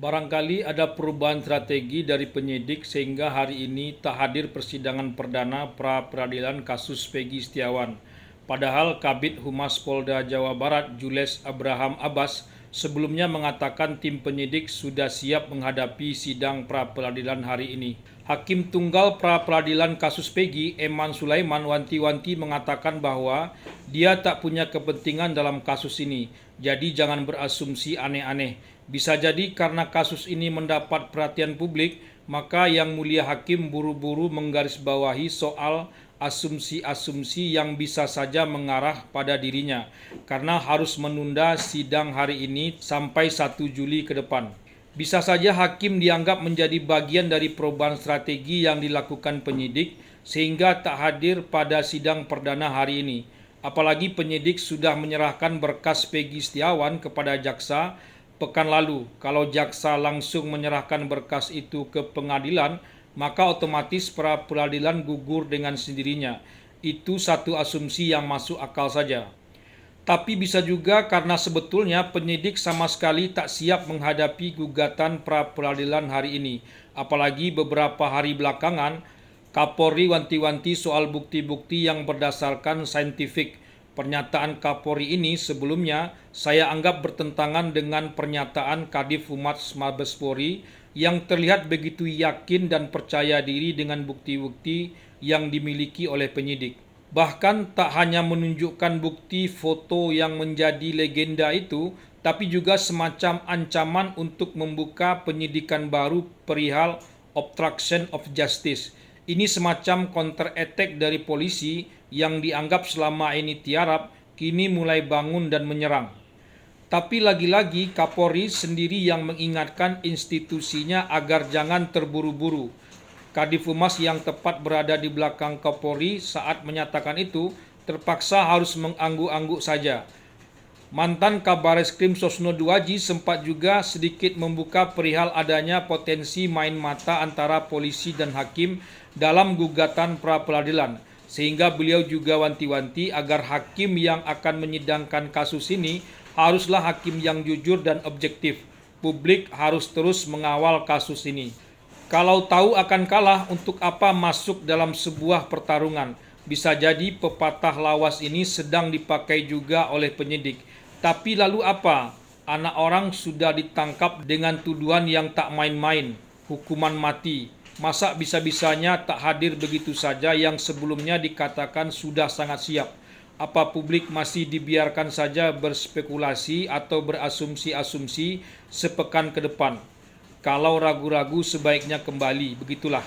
Barangkali ada perubahan strategi dari penyidik sehingga hari ini tak hadir persidangan perdana pra-peradilan kasus Peggy Setiawan. Padahal Kabid Humas Polda Jawa Barat Jules Abraham Abbas sebelumnya mengatakan tim penyidik sudah siap menghadapi sidang pra-peradilan hari ini. Hakim Tunggal pra-peradilan kasus Peggy, Eman Sulaiman, wanti-wanti mengatakan bahwa dia tak punya kepentingan dalam kasus ini. Jadi jangan berasumsi aneh-aneh. Bisa jadi karena kasus ini mendapat perhatian publik, maka Yang Mulia Hakim buru-buru menggarisbawahi soal asumsi-asumsi yang bisa saja mengarah pada dirinya, karena harus menunda sidang hari ini sampai 1 Juli ke depan. Bisa saja hakim dianggap menjadi bagian dari perubahan strategi yang dilakukan penyidik sehingga tak hadir pada sidang perdana hari ini. Apalagi penyidik sudah menyerahkan berkas Peggy Setiawan kepada jaksa pekan lalu. Kalau jaksa langsung menyerahkan berkas itu ke pengadilan, maka otomatis pra-peradilan gugur dengan sendirinya. Itu satu asumsi yang masuk akal saja. Tapi bisa juga karena sebetulnya penyidik sama sekali tak siap menghadapi gugatan pra-peradilan hari ini. Apalagi beberapa hari belakangan, Kapolri wanti-wanti soal bukti-bukti yang berdasarkan saintifik. Pernyataan Kapolri ini sebelumnya saya anggap bertentangan dengan pernyataan Kadif Humas Mabes Polri yang terlihat begitu yakin dan percaya diri dengan bukti-bukti yang dimiliki oleh penyidik. Bahkan tak hanya menunjukkan bukti foto yang menjadi legenda itu, tapi juga semacam ancaman untuk membuka penyidikan baru perihal obstruction of justice. Ini semacam counter attack dari polisi yang dianggap selama ini tiarap, kini mulai bangun dan menyerang. Tapi lagi-lagi Kapolri sendiri yang mengingatkan institusinya agar jangan terburu-buru. Kadif Humas yang tepat berada di belakang Kapolri saat menyatakan itu terpaksa harus mengangguk-angguk saja. Mantan Kabareskrim Sosno Duaji sempat juga sedikit membuka perihal adanya potensi main mata antara polisi dan hakim dalam gugatan pra-peradilan, sehingga beliau juga wanti-wanti agar hakim yang akan menyidangkan kasus ini haruslah hakim yang jujur dan objektif. Publik harus terus mengawal kasus ini. Kalau tahu akan kalah, untuk apa masuk dalam sebuah pertarungan? Bisa jadi pepatah lawas ini sedang dipakai juga oleh penyidik. Tapi lalu apa? Anak orang sudah ditangkap dengan tuduhan yang tak main-main, hukuman mati. Masa bisa-bisanya tak hadir begitu saja yang sebelumnya dikatakan sudah sangat siap? Apa publik masih dibiarkan saja berspekulasi atau berasumsi-asumsi sepekan ke depan? Kalau ragu-ragu sebaiknya kembali, begitulah.